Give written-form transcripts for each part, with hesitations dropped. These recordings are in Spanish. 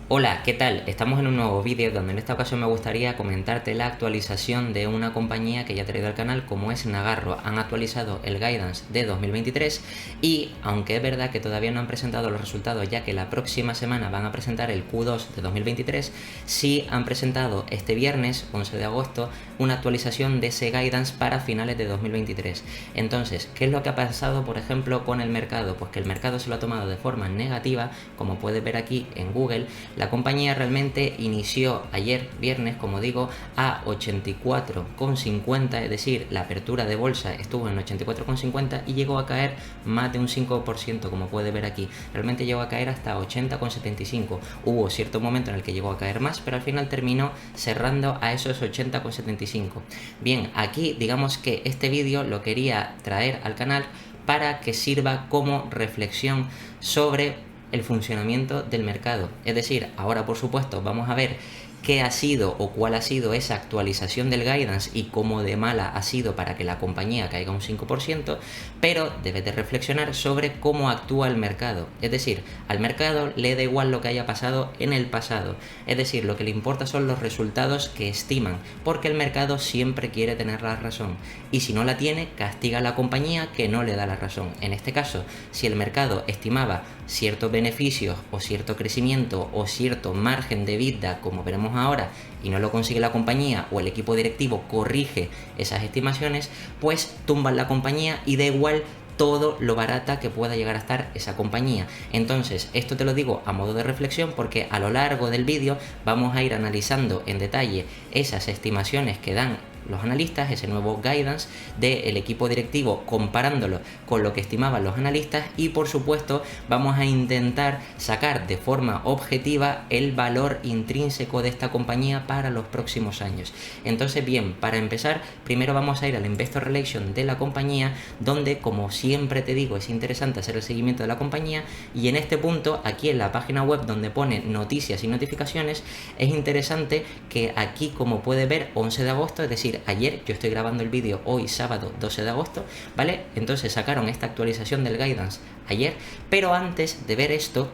Hola, ¿qué tal? Estamos en un nuevo vídeo donde en esta ocasión me gustaría comentarte la actualización de una compañía que ya he traído al canal como es Nagarro. Han actualizado el guidance de 2023 y aunque es verdad que todavía no han presentado los resultados ya que la próxima semana van a presentar el Q2 de 2023, sí han presentado este viernes 11 de agosto una actualización de ese guidance para finales de 2023. Entonces, ¿qué es lo que ha pasado por ejemplo con el mercado? Pues que el mercado se lo ha tomado de forma negativa, como puedes ver aquí en Google. La compañía realmente inició ayer viernes, como digo, a 84,50, es decir, la apertura de bolsa estuvo en 84,50 y llegó a caer más de un 5%, como puede ver aquí. Realmente llegó a caer hasta 80,75. Hubo cierto momento en el que llegó a caer más, pero al final terminó cerrando a esos 80,75. Bien, aquí digamos que este vídeo lo quería traer al canal para que sirva como reflexión sobre el funcionamiento del mercado. Es decir, ahora por supuesto vamos a ver qué ha sido o cuál ha sido esa actualización del guidance y cómo de mala ha sido para que la compañía caiga un 5%, pero debes de reflexionar sobre cómo actúa el mercado. Es decir, al mercado le da igual lo que haya pasado en el pasado. Es decir, lo que le importa son los resultados que estiman, porque el mercado siempre quiere tener la razón. Y si no la tiene, castiga a la compañía que no le da la razón. En este caso, si el mercado estimaba ciertos beneficios o cierto crecimiento o cierto margen de EBITDA, como veremos ahora, y no lo consigue la compañía o el equipo directivo corrige esas estimaciones, pues tumban la compañía y da igual todo lo barata que pueda llegar a estar esa compañía. Entonces, esto te lo digo a modo de reflexión porque a lo largo del vídeo vamos a ir analizando en detalle esas estimaciones que dan los analistas, ese nuevo guidance del equipo directivo comparándolo con lo que estimaban los analistas, y por supuesto vamos a intentar sacar de forma objetiva el valor intrínseco de esta compañía para los próximos años. Entonces bien, para empezar, primero vamos a ir al Investor Relation de la compañía, donde como siempre te digo es interesante hacer el seguimiento de la compañía, y en este punto aquí en la página web donde pone noticias y notificaciones es interesante que aquí, como puedes ver, 11 de agosto, es decir, ayer, yo estoy grabando el vídeo hoy sábado 12 de agosto, ¿vale? Entonces sacaron esta actualización del guidance ayer, pero antes de ver esto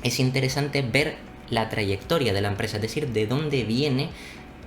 es interesante ver la trayectoria de la empresa, es decir, de dónde viene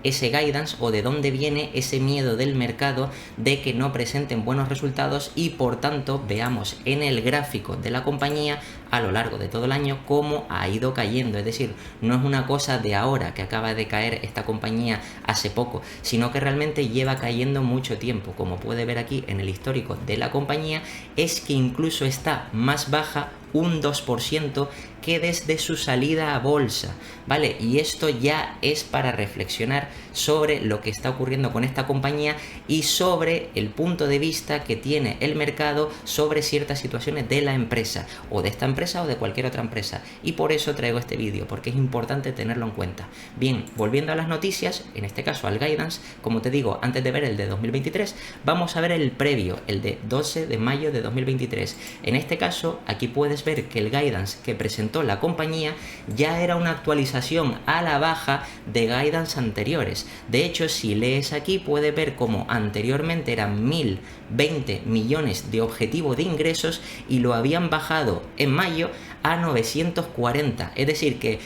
ese guidance o de dónde viene ese miedo del mercado de que no presenten buenos resultados, y por tanto veamos en el gráfico de la compañía a lo largo de todo el año cómo ha ido cayendo. Es decir, no es una cosa de ahora que acaba de caer esta compañía hace poco, sino que realmente lleva cayendo mucho tiempo. Como puede ver aquí en el histórico de la compañía, es que incluso está más baja un 2% que desde su salida a bolsa, ¿vale? Y esto ya es para reflexionar sobre lo que está ocurriendo con esta compañía y sobre el punto de vista que tiene el mercado sobre ciertas situaciones de la empresa, o de esta empresa o de cualquier otra empresa. Y por eso traigo este vídeo, porque es importante tenerlo en cuenta. Bien, volviendo a las noticias, en este caso al guidance, como te digo, antes de ver el de 2023, vamos a ver el previo, el de 12 de mayo de 2023. En este caso, aquí puedes ver que el guidance que presentó la compañía ya era una actualización a la baja de guidance anteriores. De hecho, si lees aquí puedes ver como anteriormente eran 1020 millones de objetivo de ingresos y lo habían bajado en mayo a 940. Es decir que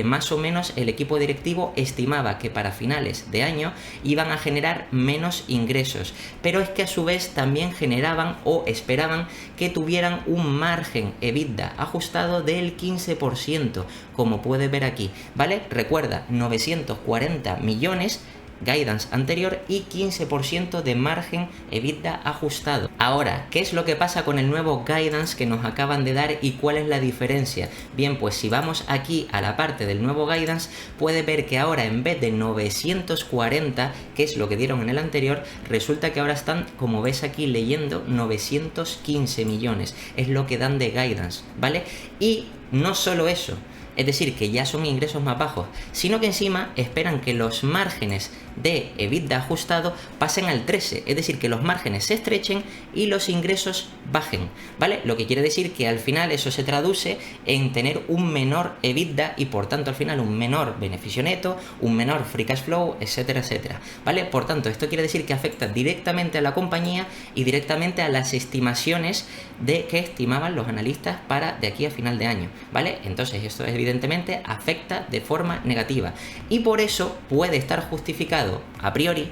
más o menos el equipo directivo estimaba que para finales de año iban a generar menos ingresos, pero es que a su vez también generaban o esperaban que tuvieran un margen EBITDA ajustado del 15%, como puedes ver aquí, ¿vale? Recuerda, 940 millones guidance anterior y 15% de margen EBITDA ajustado. Ahora, ¿qué es lo que pasa con el nuevo guidance que nos acaban de dar y cuál es la diferencia? Bien, pues si vamos aquí a la parte del nuevo guidance, puedes ver que ahora en vez de 940, que es lo que dieron en el anterior, resulta que ahora están, como ves aquí leyendo, 915 millones. Es lo que dan de guidance, ¿vale? Y no solo eso, es decir, que ya son ingresos más bajos, sino que encima esperan que los márgenes de EBITDA ajustado pasen al 13, es decir, que los márgenes se estrechen y los ingresos bajen, ¿vale? Lo que quiere decir que al final eso se traduce en tener un menor EBITDA y por tanto al final un menor beneficio neto, un menor free cash flow, etcétera, etcétera, ¿vale? Por tanto, esto quiere decir que afecta directamente a la compañía y directamente a las estimaciones de que estimaban los analistas para de aquí a final de año, ¿vale? Entonces esto evidentemente afecta de forma negativa y por eso puede estar justificado a priori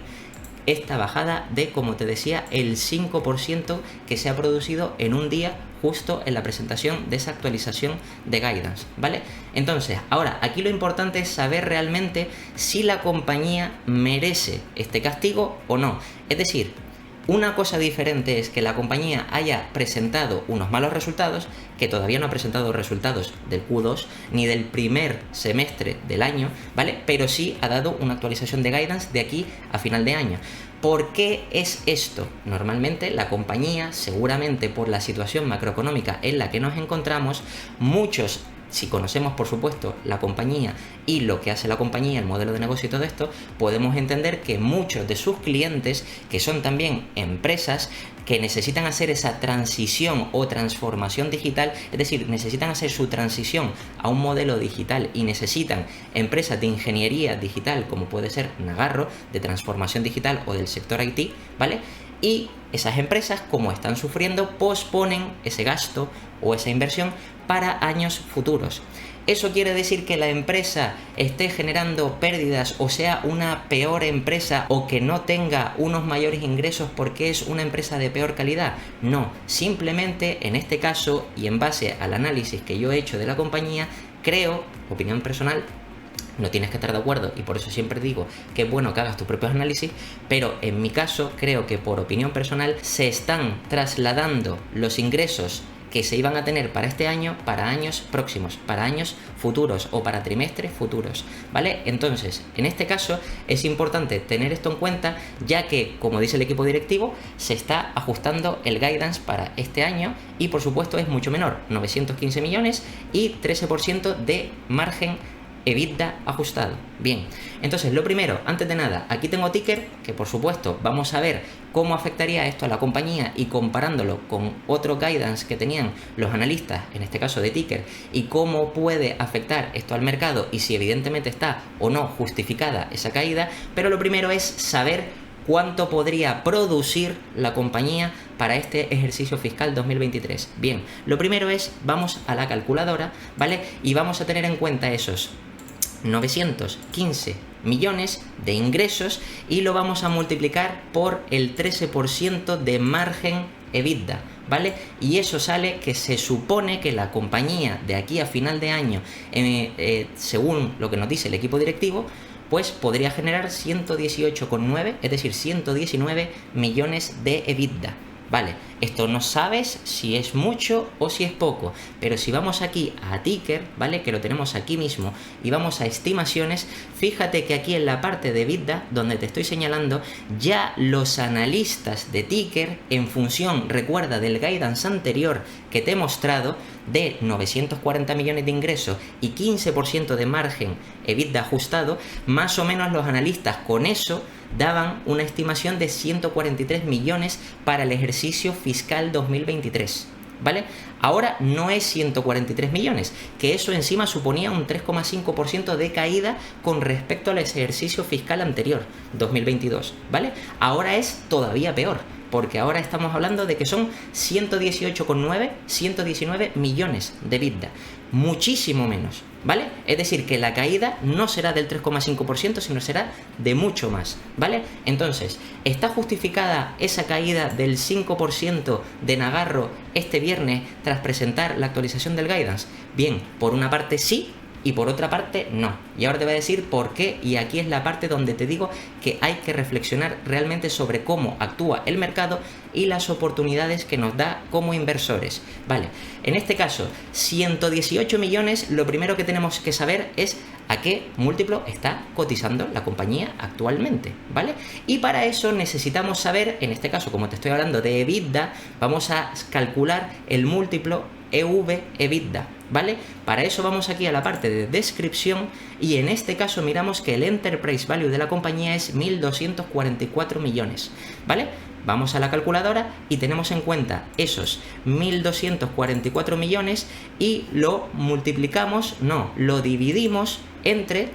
esta bajada de, como te decía, el 5% que se ha producido en un día justo en la presentación de esa actualización de guidance, ¿vale? Entonces, ahora, aquí lo importante es saber realmente si la compañía merece este castigo o no. Es decir, una cosa diferente es que la compañía haya presentado unos malos resultados, que todavía no ha presentado resultados del Q2 ni del primer semestre del año, ¿vale? Pero sí ha dado una actualización de guidance de aquí a final de año. ¿Por qué es esto? Normalmente la compañía, seguramente por la situación macroeconómica en la que nos encontramos, muchos, si conocemos por supuesto la compañía y lo que hace la compañía, el modelo de negocio y todo esto, podemos entender que muchos de sus clientes, que son también empresas que necesitan hacer esa transición o transformación digital, es decir, necesitan hacer su transición a un modelo digital y necesitan empresas de ingeniería digital como puede ser Nagarro, de transformación digital o del sector IT, ¿vale? Y esas empresas, como están sufriendo, posponen ese gasto o esa inversión para años futuros. ¿Eso quiere decir que la empresa esté generando pérdidas o sea una peor empresa o que no tenga unos mayores ingresos porque es una empresa de peor calidad? No, simplemente en este caso y en base al análisis que yo he hecho de la compañía, creo, opinión personal, no tienes que estar de acuerdo y por eso siempre digo que es bueno que hagas tus propios análisis, pero en mi caso creo que por opinión personal se están trasladando los ingresos que se iban a tener para este año, para años próximos, para años futuros o para trimestres futuros, ¿vale? Entonces, en este caso es importante tener esto en cuenta, ya que, como dice el equipo directivo, se está ajustando el guidance para este año y por supuesto es mucho menor, 915 millones y 13% de margen EBITDA ajustado. Bien, entonces lo primero, antes de nada, aquí tengo ticker, que por supuesto vamos a ver cómo afectaría esto a la compañía y comparándolo con otro guidance que tenían los analistas, en este caso de ticker, y cómo puede afectar esto al mercado y si evidentemente está o no justificada esa caída, pero lo primero es saber cuánto podría producir la compañía para este ejercicio fiscal 2023. Bien, lo primero es, vamos a la calculadora, ¿vale? Y vamos a tener en cuenta esos 915 millones de ingresos y lo vamos a multiplicar por el 13% de margen EBITDA, ¿vale? Y eso sale que se supone que la compañía de aquí a final de año, según lo que nos dice el equipo directivo, pues podría generar 118,9, es decir, 119 millones de EBITDA. Vale, esto no sabes si es mucho o si es poco, pero si vamos aquí a ticker, ¿vale? Que lo tenemos aquí mismo y vamos a estimaciones, fíjate que aquí en la parte de EBITDA, donde te estoy señalando, ya los analistas de ticker, en función, recuerda, del guidance anterior que te he mostrado, de 940 millones de ingresos y 15% de margen EBITDA ajustado, más o menos los analistas con eso daban una estimación de 143 millones para el ejercicio fiscal 2023, ¿vale? Ahora no es 143 millones, que eso encima suponía un 3,5% de caída con respecto al ejercicio fiscal anterior, 2022, ¿vale? Ahora es todavía peor, porque ahora estamos hablando de que son 118,9, 119 millones de EBITDA, muchísimo menos, ¿vale? Es decir, que la caída no será del 3,5%, sino será de mucho más, ¿vale? Entonces, ¿está justificada esa caída del 5% de Nagarro este viernes tras presentar la actualización del guidance? Bien, por una parte sí, y por otra parte no. Y ahora te voy a decir por qué, y aquí es la parte donde te digo que hay que reflexionar realmente sobre cómo actúa el mercado y las oportunidades que nos da como inversores. Vale, en este caso, 118 millones, lo primero que tenemos que saber es a qué múltiplo está cotizando la compañía actualmente, ¿vale? Y para eso necesitamos saber, en este caso, como te estoy hablando de EBITDA, vamos a calcular el múltiplo EV/EBITDA, ¿vale? Para eso vamos aquí a la parte de descripción y en este caso miramos que el Enterprise Value de la compañía es 1.244 millones, ¿vale? Vamos a la calculadora y tenemos en cuenta esos 1.244 millones y lo multiplicamos, no, lo dividimos entre,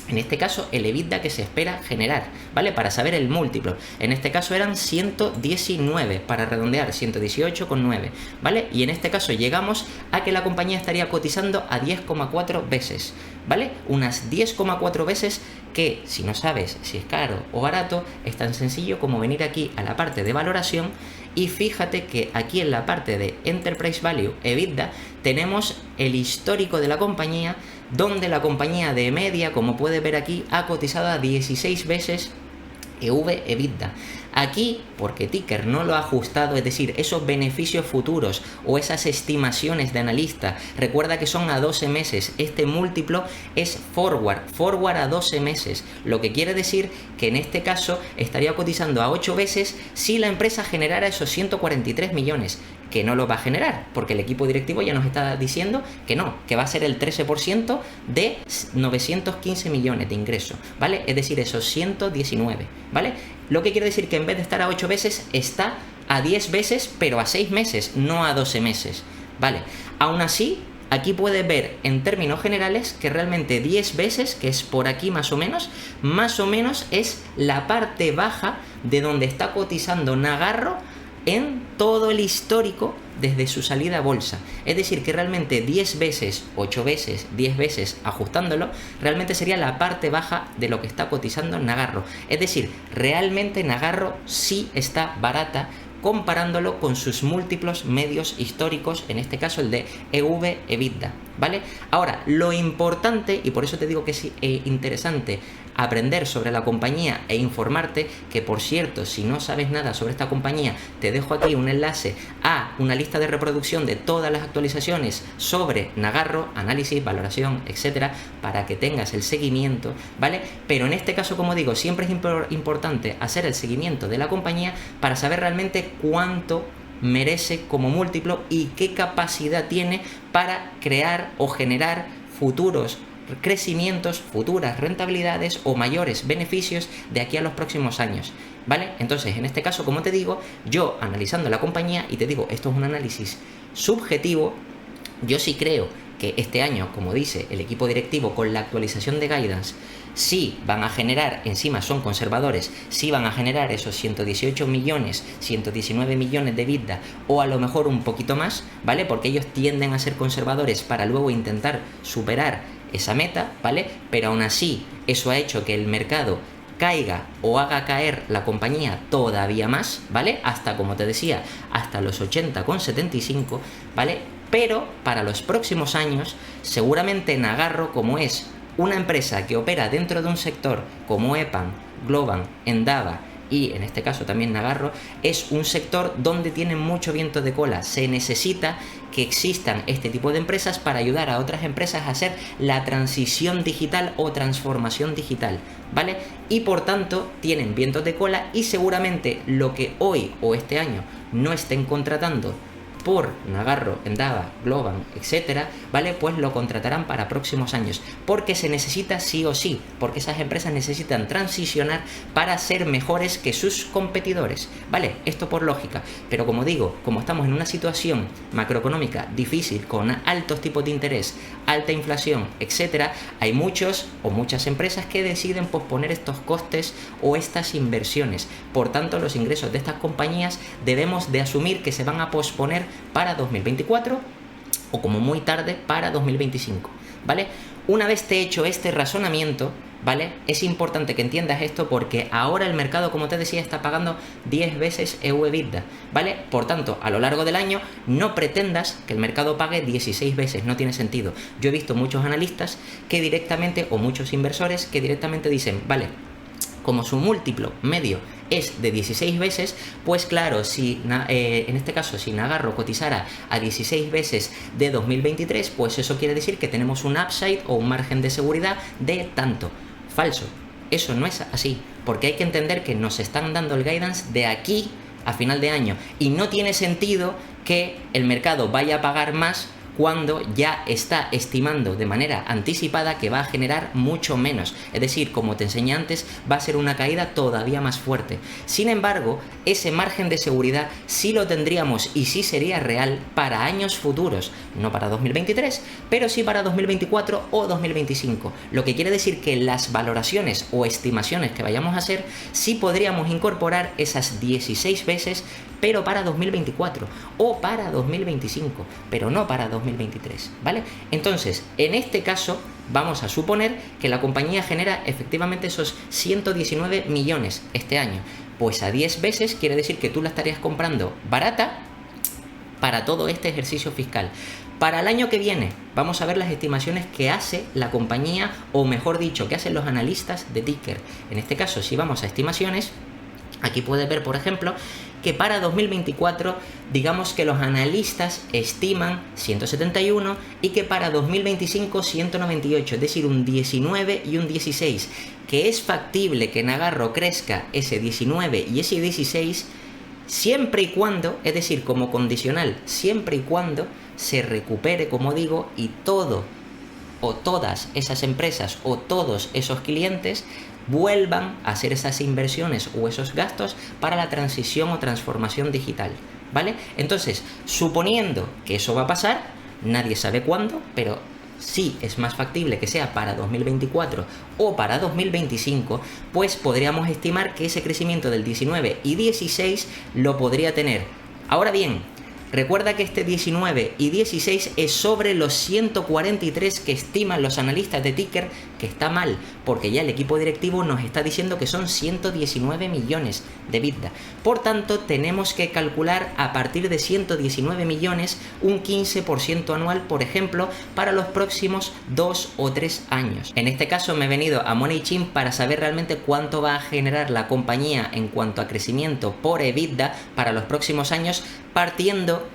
en este caso, el EBITDA que se espera generar, ¿vale? Para saber el múltiplo. En este caso eran 119, para redondear, 118,9, ¿vale? Y en este caso llegamos a que la compañía estaría cotizando a 10,4 veces, ¿vale? Unas 10,4 veces que, si no sabes si es caro o barato, es tan sencillo como venir aquí a la parte de valoración y fíjate que aquí en la parte de Enterprise Value, EBITDA, tenemos el histórico de la compañía, donde la compañía de media, como puedes ver aquí, ha cotizado a 16 veces EV/EBITDA. Aquí, porque Ticker no lo ha ajustado, es decir, esos beneficios futuros o esas estimaciones de analista, recuerda que son a 12 meses, este múltiplo es forward a 12 meses, lo que quiere decir que en este caso estaría cotizando a 8 veces si la empresa generara esos 143 millones, que no lo va a generar, porque el equipo directivo ya nos está diciendo que no, que va a ser el 13% de 915 millones de ingresos, ¿vale? Es decir, esos 119, ¿vale? Lo que quiere decir que en vez de estar a 8 veces, está a 10 veces, pero a 6 meses, no a 12 meses, ¿vale? Aún así, aquí puedes ver en términos generales que realmente 10 veces, que es por aquí más o menos es la parte baja de donde está cotizando Nagarro en todo el histórico desde su salida a bolsa. Es decir, que realmente 10 veces, 8 veces, 10 veces ajustándolo, realmente sería la parte baja de lo que está cotizando Nagarro. Es decir, realmente Nagarro sí está barata comparándolo con sus múltiplos medios históricos, en este caso el de EV/EBITDA, ¿vale? Ahora, lo importante, y por eso te digo que es interesante aprender sobre la compañía e informarte, que por cierto, si no sabes nada sobre esta compañía, te dejo aquí un enlace a una lista de reproducción de todas las actualizaciones sobre Nagarro, análisis, valoración, etcétera, para que tengas el seguimiento, ¿vale? Pero en este caso, como digo, siempre es importante hacer el seguimiento de la compañía para saber realmente cuánto merece como múltiplo y qué capacidad tiene para crear o generar futuros crecimientos, futuras rentabilidades o mayores beneficios de aquí a los próximos años, ¿vale? Entonces, en este caso, como te digo, yo analizando la compañía, y te digo, esto es un análisis subjetivo, yo sí creo que este año, como dice el equipo directivo, con la actualización de guidance, sí van a generar, encima son conservadores, sí van a generar esos 118 millones, 119 millones de EBITDA o a lo mejor un poquito más, ¿vale? Porque ellos tienden a ser conservadores para luego intentar superar esa meta, ¿vale? Pero aún así, eso ha hecho que el mercado caiga o haga caer la compañía todavía más, ¿vale? Hasta, como te decía, hasta los 80,75, ¿vale? Pero para los próximos años, seguramente Nagarro, como es una empresa que opera dentro de un sector como EPAM, Globant, Endava y en este caso también Nagarro, es un sector donde tiene mucho viento de cola. Se necesita que existan este tipo de empresas para ayudar a otras empresas a hacer la transición digital o transformación digital, ¿vale? Y por tanto tienen vientos de cola y seguramente lo que hoy o este año no estén contratando por Nagarro, Endava, Globant, etcétera, ¿vale? Pues lo contratarán para próximos años, porque se necesita sí o sí, porque esas empresas necesitan transicionar para ser mejores que sus competidores, ¿vale? Esto por lógica, pero como digo, como estamos en una situación macroeconómica difícil, con altos tipos de interés, alta inflación, etcétera, hay muchos o muchas empresas que deciden posponer estos costes o estas inversiones. Por tanto, los ingresos de estas compañías debemos de asumir que se van a posponer para 2024 o como muy tarde para 2025, ¿vale? Una vez te he hecho este razonamiento, ¿vale? Es importante que entiendas esto porque ahora el mercado, como te decía, está pagando 10 veces EV/EBITDA, ¿vale? Por tanto, a lo largo del año no pretendas que el mercado pague 16 veces, no tiene sentido. Yo he visto muchos analistas que directamente, o muchos inversores que directamente dicen, vale, como su múltiplo medio es de 16 veces, pues claro, si en este caso si Nagarro cotizara a 16 veces de 2023, pues eso quiere decir que tenemos un upside o un margen de seguridad de tanto. Falso, eso no es así, porque hay que entender que nos están dando el guidance de aquí a final de año y no tiene sentido que el mercado vaya a pagar más cuando ya está estimando de manera anticipada que va a generar mucho menos. Es decir, como te enseñé antes, va a ser una caída todavía más fuerte. Sin embargo, ese margen de seguridad sí lo tendríamos y sí sería real para años futuros, no para 2023, pero sí para 2024 o 2025. Lo que quiere decir que las valoraciones o estimaciones que vayamos a hacer sí podríamos incorporar esas 16 veces, pero para 2024 o para 2025, pero no para 2023, ¿vale? Entonces, en este caso, vamos a suponer que la compañía genera efectivamente esos 119 millones este año. Pues a 10 veces quiere decir que tú la estarías comprando barata para todo este ejercicio fiscal. Para el año que viene, vamos a ver las estimaciones que hace la compañía, o mejor dicho, que hacen los analistas de ticker. En este caso, si vamos a estimaciones, aquí puedes ver, por ejemplo, que para 2024, digamos que los analistas estiman 171 y que para 2025 198, es decir, un 19 y un 16, que es factible que Nagarro crezca ese 19 y ese 16 siempre y cuando, es decir, como condicional, siempre y cuando se recupere, como digo, y todo o todas esas empresas o todos esos clientes vuelvan a hacer esas inversiones o esos gastos para la transición o transformación digital, ¿vale? Entonces, suponiendo que eso va a pasar, nadie sabe cuándo, pero sí es más factible que sea para 2024 o para 2025, pues podríamos estimar que ese crecimiento del 19 y 16 lo podría tener. Ahora bien, recuerda que este 19 y 16 es sobre los 143 que estiman los analistas de ticker, que está mal, porque ya el equipo directivo nos está diciendo que son 119 millones de EBITDA. Por tanto, tenemos que calcular a partir de 119 millones un 15% anual, por ejemplo, para los próximos 2 o 3 años. En este caso me he venido a MoneyChim para saber realmente cuánto va a generar la compañía en cuanto a crecimiento por EBITDA para los próximos años, partiendo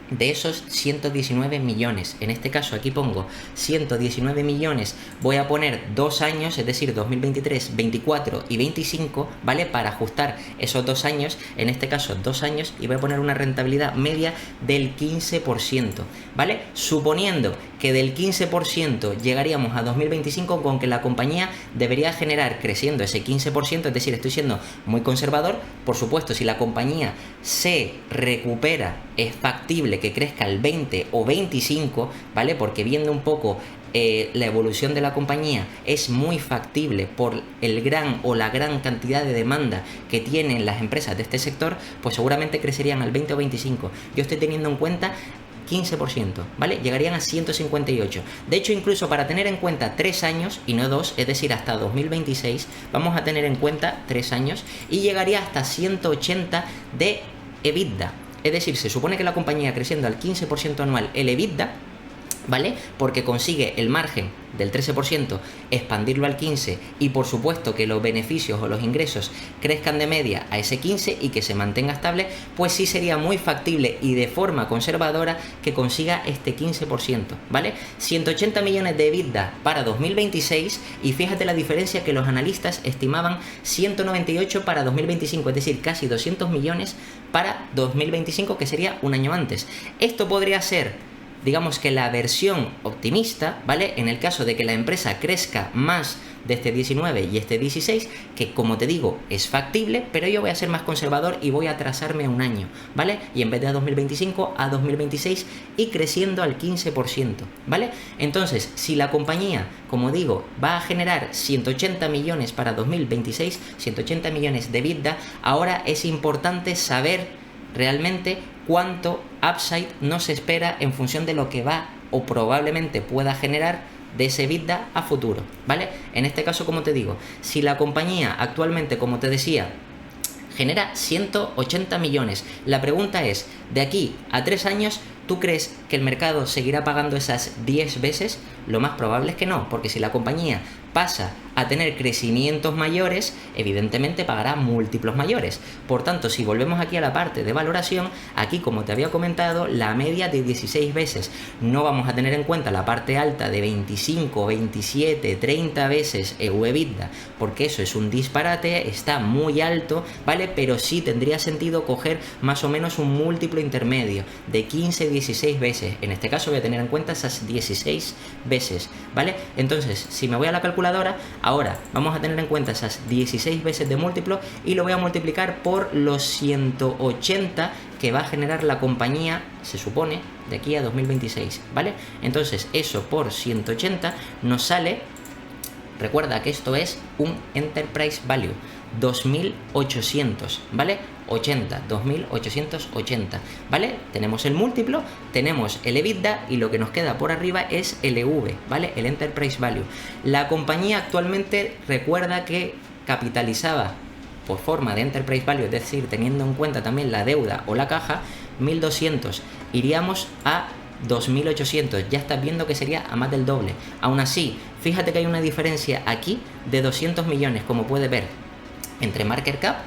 de esos 119 millones. En este caso aquí pongo 119 millones, voy a poner 2 años, es decir, 2023, 24 y 25, ¿vale? Para ajustar esos 2 años, en este caso 2 años, y voy a poner una rentabilidad media del 15%, ¿vale? Suponiendo que del 15% llegaríamos a 2025 con que la compañía debería generar, creciendo ese 15%, es decir, estoy siendo muy conservador, por supuesto, si la compañía se recupera, es factible que crezca el 20 o 25, ¿vale? Porque viendo un poco la evolución de la compañía, es muy factible por el gran o la gran cantidad de demanda que tienen las empresas de este sector, pues seguramente crecerían al 20 o 25. Yo estoy teniendo en cuenta 15%, ¿vale? Llegarían a 158. De hecho, incluso para tener en cuenta 3 años y no 2, es decir, hasta 2026, vamos a tener en cuenta 3 años y llegaría hasta 180 de EBITDA. Es decir, se supone que la compañía creciendo al 15% anual el EBITDA, ¿vale? Porque consigue el margen del 13%, expandirlo al 15% y por supuesto que los beneficios o los ingresos crezcan de media a ese 15% y que se mantenga estable, pues sí sería muy factible y de forma conservadora que consiga este 15%, ¿vale? 180 millones de EBITDA para 2026 y fíjate la diferencia que los analistas estimaban 198 para 2025, es decir, casi 200 millones para 2025, que sería un año antes. Esto podría ser, digamos que la versión optimista, ¿vale? En el caso de que la empresa crezca más de este 19 y este 16, que como te digo, es factible, pero yo voy a ser más conservador y voy a atrasarme un año, ¿vale? Y en vez de a 2025, a 2026 y creciendo al 15%, ¿vale? Entonces, si la compañía, como digo, va a generar 180 millones para 2026, 180 millones de EBITDA, ahora es importante saber realmente cuánto upside nos espera en función de lo que va o probablemente pueda generar de ese EBITDA a futuro, ¿vale? En este caso, como te digo, si la compañía actualmente, como te decía, genera 180 millones, la pregunta es, de aquí a 3 años, ¿tú crees que el mercado seguirá pagando esas 10 veces? Lo más probable es que no, porque si la compañía pasa a tener crecimientos mayores, evidentemente pagará múltiplos mayores. Por tanto, si volvemos aquí a la parte de valoración, aquí, como te había comentado, la media de 16 veces. No vamos a tener en cuenta la parte alta de 25, 27, 30 veces EBITDA, porque eso es un disparate, está muy alto, ¿vale? Pero sí tendría sentido coger más o menos un múltiplo intermedio de 15, 16 veces. En este caso voy a tener en cuenta esas 16 veces, ¿vale? Entonces, si me voy a la calculadora, ahora vamos a tener en cuenta esas 16 veces de múltiplo y lo voy a multiplicar por los 180 que va a generar la compañía, se supone, de aquí a 2026, ¿vale? Entonces, eso por 180 nos sale, recuerda que esto es un Enterprise Value, 2800, ¿vale? 2880, ¿vale? Tenemos el múltiplo, tenemos el EBITDA y lo que nos queda por arriba es el EV, ¿vale? El Enterprise Value. La compañía actualmente, recuerda que capitalizaba por forma de Enterprise Value, es decir, teniendo en cuenta también la deuda o la caja, 1200. Iríamos a 2800, ya estás viendo que sería a más del doble. Aún así, fíjate que hay una diferencia aquí de 200 millones, como puedes ver, entre Market Cap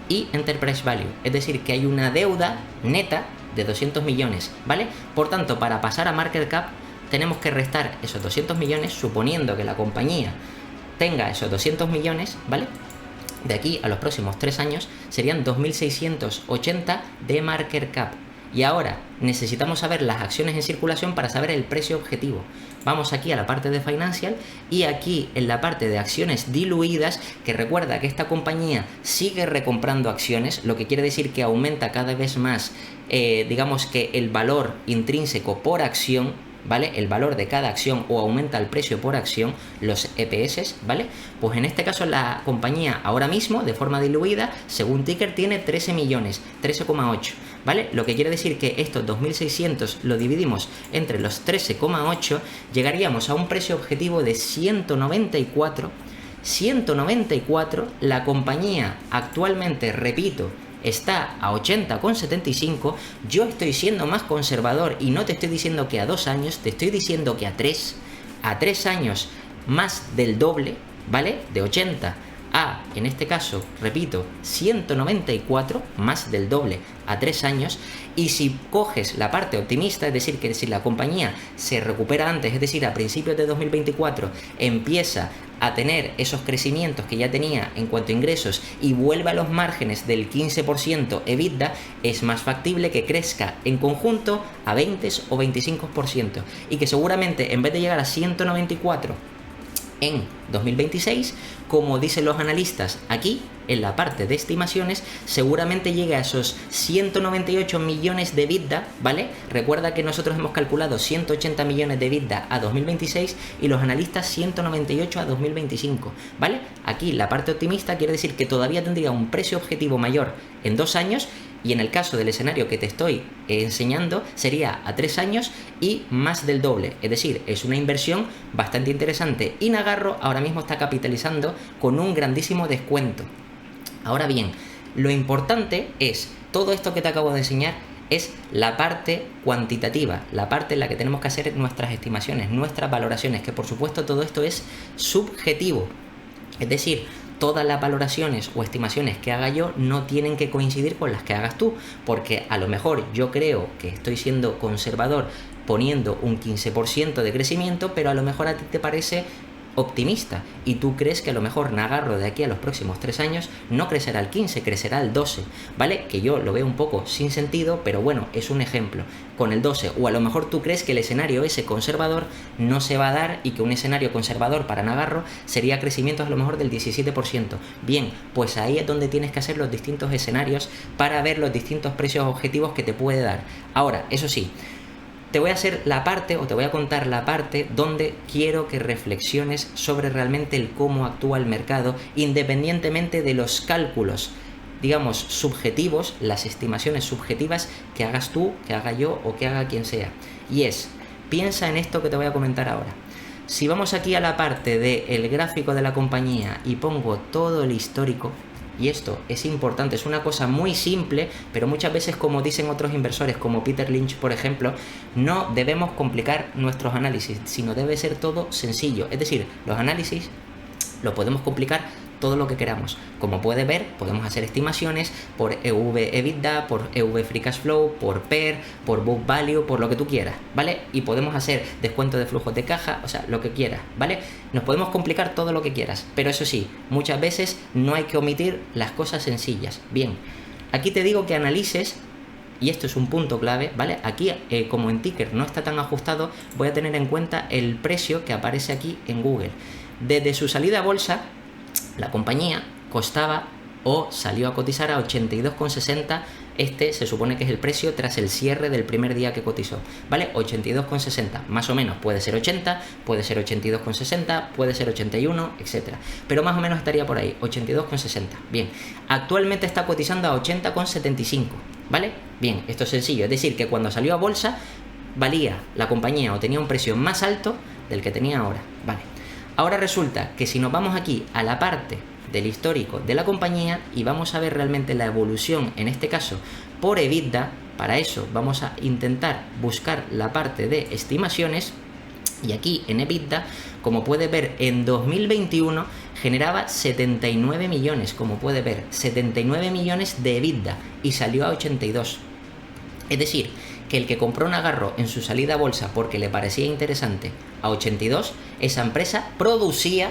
y Enterprise Value. Es decir, que hay una deuda neta de 200 millones, ¿vale? Por tanto, para pasar a Market Cap, tenemos que restar esos 200 millones, suponiendo que la compañía tenga esos 200 millones, ¿vale? De aquí a los próximos 3 años serían 2.680 de Market Cap. Y ahora necesitamos saber las acciones en circulación para saber el precio objetivo. Vamos aquí a la parte de Financial y aquí en la parte de acciones diluidas, que recuerda que esta compañía sigue recomprando acciones, lo que quiere decir que aumenta cada vez más, digamos que el valor intrínseco por acción, ¿vale? El valor de cada acción, o aumenta el precio por acción, los EPS, ¿vale? Pues en este caso la compañía ahora mismo, de forma diluida, según ticker, tiene 13 millones, 13,8, ¿vale? Lo que quiere decir que estos 2.600 lo dividimos entre los 13,8, llegaríamos a un precio objetivo de 194. La compañía actualmente, repito, está a 80,75, yo estoy siendo más conservador y no te estoy diciendo que a 2 años, te estoy diciendo que a 3 años más del doble, ¿vale? De 80 a, en este caso, repito, 194, más del doble a 3 años. Y si coges la parte optimista, es decir, que si la compañía se recupera antes, es decir, a principios de 2024 empieza a tener esos crecimientos que ya tenía en cuanto a ingresos y vuelve a los márgenes del 15% EBITDA, es más factible que crezca en conjunto a 20 o 25%, y que seguramente en vez de llegar a 194 en 2026, como dicen los analistas aquí en la parte de estimaciones, seguramente llegue a esos 198 millones de EBITDA, ¿vale? Recuerda que nosotros hemos calculado 180 millones de EBITDA a 2026 y los analistas 198 a 2025, ¿vale? Aquí la parte optimista quiere decir que todavía tendría un precio objetivo mayor en 2 años, y en el caso del escenario que te estoy enseñando sería a 3 años y más del doble. Es decir, es una inversión bastante interesante y Nagarro ahora mismo está capitalizando con un grandísimo descuento. Ahora bien, lo importante es, todo esto que te acabo de enseñar es la parte cuantitativa, la parte en la que tenemos que hacer nuestras estimaciones, nuestras valoraciones, que por supuesto todo esto es subjetivo. Es decir, todas las valoraciones o estimaciones que haga yo no tienen que coincidir con las que hagas tú, porque a lo mejor yo creo que estoy siendo conservador poniendo un 15% de crecimiento, pero a lo mejor a ti te parece optimista y tú crees que a lo mejor Nagarro de aquí a los próximos 3 años no crecerá al 15, crecerá al 12, ¿vale? Que yo lo veo un poco sin sentido, pero bueno, es un ejemplo con el 12, o a lo mejor tú crees que el escenario ese conservador no se va a dar y que un escenario conservador para Nagarro sería crecimientos a lo mejor del 17%. Bien, pues ahí es donde tienes que hacer los distintos escenarios para ver los distintos precios objetivos que te puede dar. Ahora, eso sí, te voy a hacer la parte, o te voy a contar la parte donde quiero que reflexiones sobre realmente el cómo actúa el mercado, independientemente de los cálculos, digamos, subjetivos, las estimaciones subjetivas que hagas tú, que haga yo o que haga quien sea. Y es, piensa en esto que te voy a comentar ahora. Si vamos aquí a la parte del gráfico de la compañía y pongo todo el histórico, y esto es importante, es una cosa muy simple, pero muchas veces, como dicen otros inversores, como Peter Lynch, por ejemplo, no debemos complicar nuestros análisis, sino debe ser todo sencillo. Es decir, los análisis lo podemos complicar todo lo que queramos. Como puedes ver, podemos hacer estimaciones por EV/EBITDA, por EV Free Cash Flow, por PER, por Book Value, por lo que tú quieras, ¿vale? Y podemos hacer descuento de flujos de caja, o sea, lo que quieras, ¿vale? Nos podemos complicar todo lo que quieras, pero eso sí, muchas veces no hay que omitir las cosas sencillas. Bien, aquí te digo que analices, y esto es un punto clave, ¿vale? Aquí, como en Ticker no está tan ajustado, voy a tener en cuenta el precio que aparece aquí en Google. Desde su salida a bolsa, la compañía costaba o salió a cotizar a 82,60. Este se supone que es el precio tras el cierre del primer día que cotizó, ¿vale? 82,60, más o menos, puede ser 80, puede ser 82,60, puede ser 81, etcétera. Pero más o menos estaría por ahí, 82,60. Bien, actualmente está cotizando a 80,75, ¿vale? Bien, esto es sencillo, es decir, que cuando salió a bolsa valía la compañía o tenía un precio más alto del que tenía ahora, ¿vale? Ahora resulta que si nos vamos aquí a la parte del histórico de la compañía y vamos a ver realmente la evolución, en este caso por EBITDA, para eso vamos a intentar buscar la parte de estimaciones, y aquí en EBITDA, como puedes ver, en 2021 generaba 79 millones, como puedes ver, 79 millones de EBITDA y salió a 82. Es decir, que el que compró Nagarro en su salida a bolsa porque le parecía interesante a 82, esa empresa producía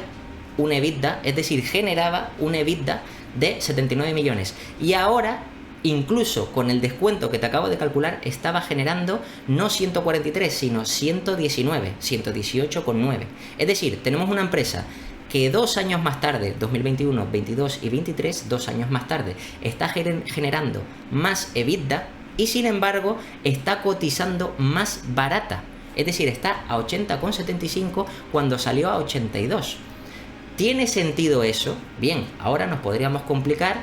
un EBITDA, es decir, generaba un EBITDA de 79 millones. Y ahora, incluso con el descuento que te acabo de calcular, estaba generando no 143, sino 119, 118,9. Es decir, tenemos una empresa que 2 años más tarde, 2021, 22 y 23, 2 años más tarde, está generando más EBITDA y sin embargo está cotizando más barata. Es decir, está a 80,75 cuando salió a 82. ¿Tiene sentido eso? Bien, ahora nos podríamos complicar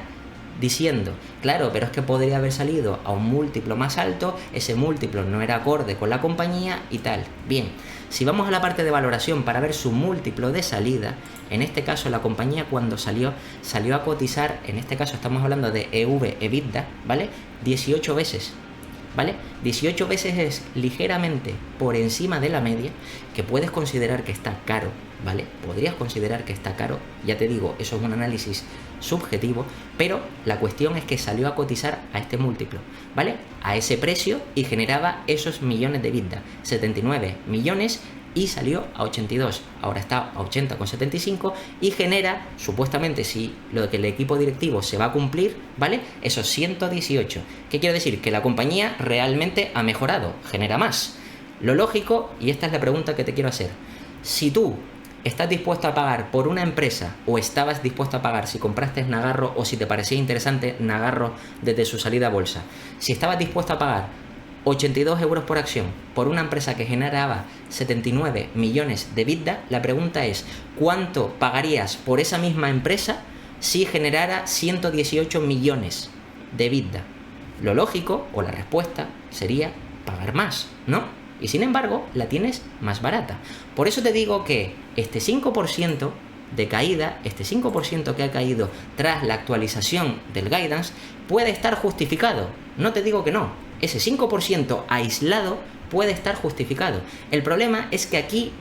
diciendo, claro, pero es que podría haber salido a un múltiplo más alto, ese múltiplo no era acorde con la compañía y tal. Bien, si vamos a la parte de valoración para ver su múltiplo de salida, en este caso la compañía cuando salió a cotizar, en este caso estamos hablando de EV/EBITDA, ¿vale? 18 veces. ¿Vale? 18 veces es ligeramente por encima de la media, que puedes considerar que está caro, ¿vale? Podrías considerar que está caro, ya te digo, eso es un análisis subjetivo, pero la cuestión es que salió a cotizar a este múltiplo, ¿vale? A ese precio y generaba esos millones de EBITDA, 79 millones y salió a 82, ahora está a 80,75 y genera, supuestamente, si lo que el equipo directivo se va a cumplir, ¿vale? Esos 118. ¿Qué quiere decir? Que la compañía realmente ha mejorado, genera más. Lo lógico, y esta es la pregunta que te quiero hacer, si tú estás dispuesto a pagar por una empresa o estabas dispuesto a pagar si compraste Nagarro o si te parecía interesante Nagarro desde su salida a bolsa, si estabas dispuesto a pagar 82 euros por acción por una empresa que generaba 79 millones de EBITDA, la pregunta es, ¿cuánto pagarías por esa misma empresa si generara 118 millones de EBITDA? Lo lógico, o la respuesta, sería pagar más, ¿no? Y sin embargo, la tienes más barata. Por eso te digo que este 5% de caída, este 5% que ha caído tras la actualización del guidance, puede estar justificado. No te digo que no. Ese 5% aislado puede estar justificado. El problema es que aquí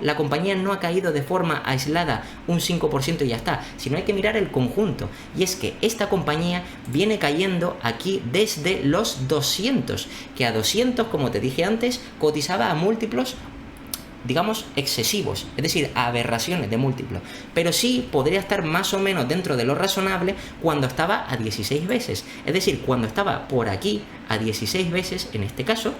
la compañía no ha caído de forma aislada un 5% y ya está, sino hay que mirar el conjunto. Y es que esta compañía viene cayendo aquí desde los 200, que a 200, como te dije antes, cotizaba a múltiplos, digamos, excesivos, es decir, a aberraciones de múltiplo, pero sí podría estar más o menos dentro de lo razonable cuando estaba a 16 veces, es decir, cuando estaba por aquí a 16 veces, en este caso,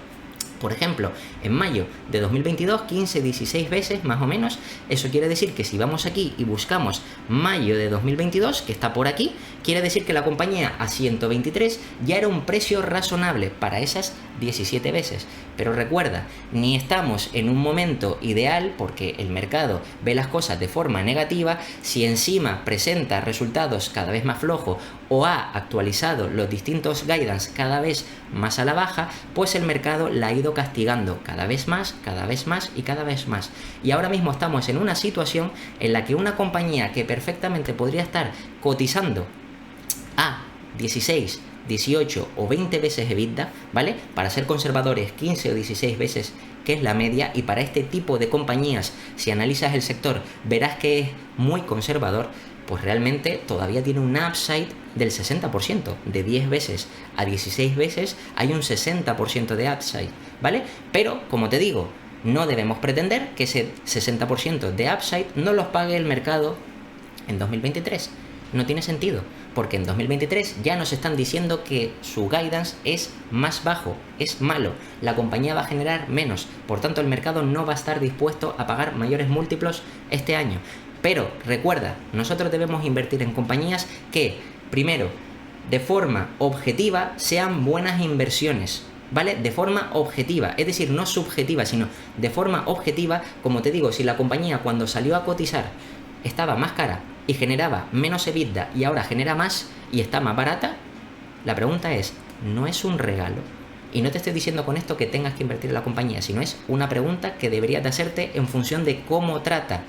por ejemplo, en mayo de 2022, 15, 16 veces más o menos. Eso quiere decir que si vamos aquí y buscamos mayo de 2022, que está por aquí, quiere decir que la compañía a 123 ya era un precio razonable para esas 17 veces. Pero recuerda, ni estamos en un momento ideal porque el mercado ve las cosas de forma negativa. Si encima presenta resultados cada vez más flojos o ha actualizado los distintos guidance cada vez más a la baja, pues el mercado la ha ido castigando cada vez más y cada vez más. Y ahora mismo estamos en una situación en la que una compañía que perfectamente podría estar cotizando a 16 18 o 20 veces EBITDA, ¿vale? Para ser conservadores 15 o 16 veces, que es la media, y para este tipo de compañías, si analizas el sector, verás que es muy conservador, pues realmente todavía tiene un upside del 60%, de 10 veces a 16 veces hay un 60% de upside, ¿vale? Pero, como te digo, no debemos pretender que ese 60% de upside no los pague el mercado en 2023. No tiene sentido, porque en 2023 ya nos están diciendo que su guidance es más bajo, es malo, la compañía va a generar menos, por tanto el mercado no va a estar dispuesto a pagar mayores múltiplos este año. Pero recuerda, nosotros debemos invertir en compañías que, primero, de forma objetiva, sean buenas inversiones, ¿vale? De forma objetiva, es decir, no subjetiva, sino de forma objetiva. Como te digo, si la compañía cuando salió a cotizar estaba más cara y generaba menos EBITDA y ahora genera más y está más barata, la pregunta es, ¿no es un regalo? Y no te estoy diciendo con esto que tengas que invertir en la compañía, sino es una pregunta que deberías de hacerte en función de cómo trata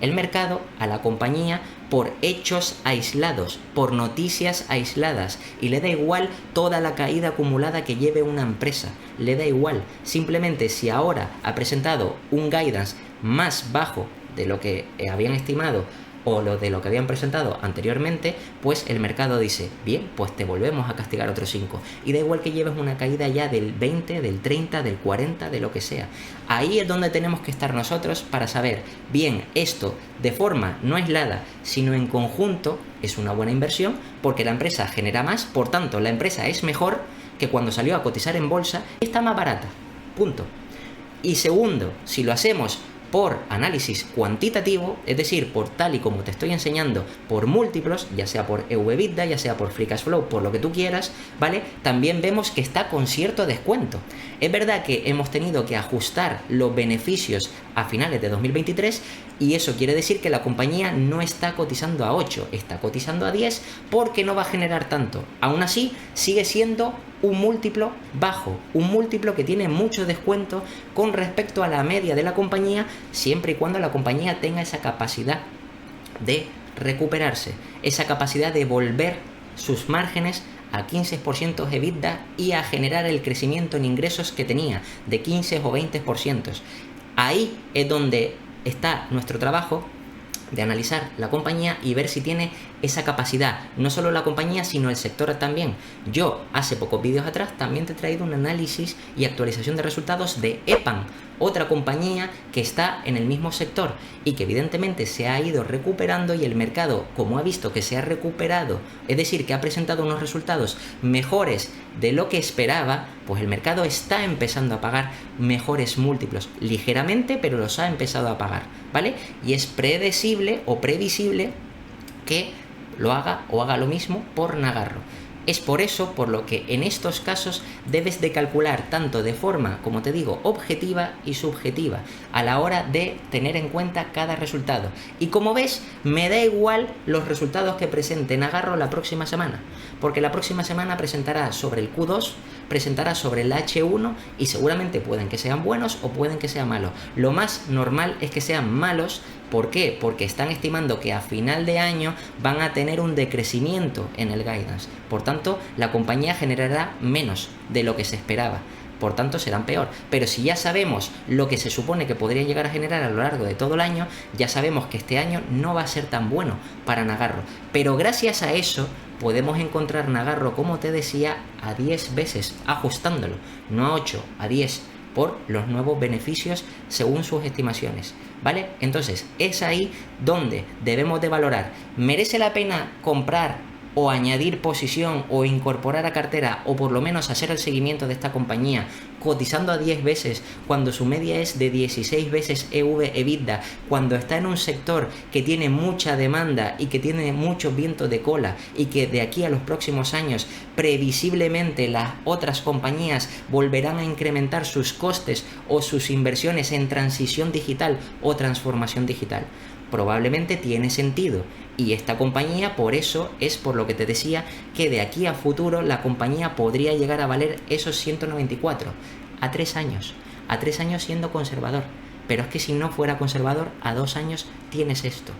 el mercado a la compañía por hechos aislados, por noticias aisladas, y le da igual toda la caída acumulada que lleve una empresa, le da igual. Simplemente si ahora ha presentado un guidance más bajo de lo que habían estimado o de lo que habían presentado anteriormente, pues el mercado dice, bien, pues te volvemos a castigar otros 5. Y da igual que lleves una caída ya del 20, del 30, del 40, de lo que sea. Ahí es donde tenemos que estar nosotros para saber, bien, esto de forma no aislada, sino en conjunto, es una buena inversión porque la empresa genera más, por tanto la empresa es mejor que cuando salió a cotizar en bolsa, está más barata. Punto. Y segundo, si lo hacemos por análisis cuantitativo, es decir, por tal y como te estoy enseñando, por múltiplos, ya sea por EV/EBITDA, ya sea por Free Cash Flow, por lo que tú quieras, ¿vale? También vemos que está con cierto descuento. Es verdad que hemos tenido que ajustar los beneficios a finales de 2023 y eso quiere decir que la compañía no está cotizando a 8, está cotizando a 10 porque no va a generar tanto. Aún así, sigue siendo un múltiplo bajo, un múltiplo que tiene mucho descuento con respecto a la media de la compañía, siempre y cuando la compañía tenga esa capacidad de recuperarse, esa capacidad de volver sus márgenes a 15% EBITDA y a generar el crecimiento en ingresos que tenía de 15 o 20%. Ahí es donde está nuestro trabajo de analizar la compañía y ver si tiene esa capacidad, no solo la compañía sino el sector también. Yo hace pocos vídeos atrás también te he traído un análisis y actualización de resultados de EPAM, otra compañía que está en el mismo sector y que evidentemente se ha ido recuperando, y el mercado, como ha visto que se ha recuperado, es decir, que ha presentado unos resultados mejores de lo que esperaba, pues el mercado está empezando a pagar mejores múltiplos, ligeramente, pero los ha empezado a pagar, ¿vale? Y es predecible o previsible que lo haga o haga lo mismo por Nagarro. Es por eso por lo que en estos casos debes de calcular tanto de forma, como te digo, objetiva y subjetiva a la hora de tener en cuenta cada resultado. Y como ves, me da igual los resultados que presente Nagarro la próxima semana, porque la próxima semana presentará sobre el Q2, presentará sobre el H1 y seguramente pueden que sean buenos o pueden que sean malos. Lo más normal es que sean malos. ¿Por qué? Porque están estimando que a final de año van a tener un decrecimiento en el guidance. Por tanto, la compañía generará menos de lo que se esperaba. Por tanto, serán peor. Pero si ya sabemos lo que se supone que podría llegar a generar a lo largo de todo el año, ya sabemos que este año no va a ser tan bueno para Nagarro. Pero gracias a eso podemos encontrar Nagarro, como te decía, a 10 veces, ajustándolo. No a 8, a 10. Por los nuevos beneficios según sus estimaciones, ¿vale? Entonces, es ahí donde debemos de valorar, ¿merece la pena comprar o añadir posición o incorporar a cartera o por lo menos hacer el seguimiento de esta compañía cotizando a 10 veces cuando su media es de 16 veces EV/EBITDA, cuando está en un sector que tiene mucha demanda y que tiene mucho viento de cola y que de aquí a los próximos años previsiblemente las otras compañías volverán a incrementar sus costes o sus inversiones en transición digital o transformación digital? Probablemente tiene sentido, y esta compañía, por eso es por lo que te decía que de aquí a futuro la compañía podría llegar a valer esos 194 a 3 años, siendo conservador. Pero es que si no fuera conservador, a 2 años tienes esto.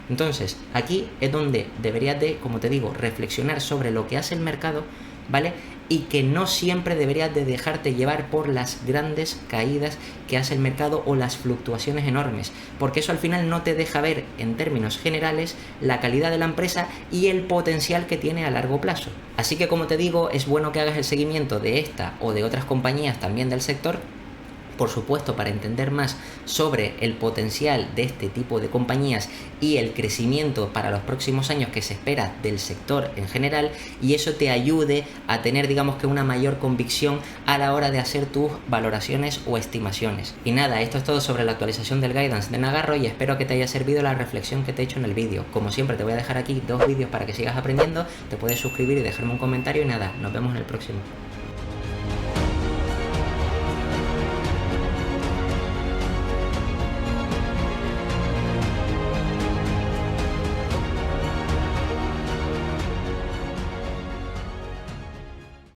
Entonces, aquí es donde deberías de, como te digo, reflexionar sobre lo que hace el mercado ¿vale? Y que no siempre deberías de dejarte llevar por las grandes caídas que hace el mercado o las fluctuaciones enormes, porque eso al final no te deja ver en términos generales la calidad de la empresa y el potencial que tiene a largo plazo. Así que, como te digo, es bueno que hagas el seguimiento de esta o de otras compañías también del sector, por supuesto, para entender más sobre el potencial de este tipo de compañías y el crecimiento para los próximos años que se espera del sector en general, y eso te ayude a tener, digamos, que una mayor convicción a la hora de hacer tus valoraciones o estimaciones. Y nada, esto es todo sobre la actualización del guidance de Nagarro y espero que te haya servido la reflexión que te he hecho en el vídeo. Como siempre, te voy a dejar aquí 2 vídeos para que sigas aprendiendo, te puedes suscribir y dejarme un comentario y nada, nos vemos en el próximo.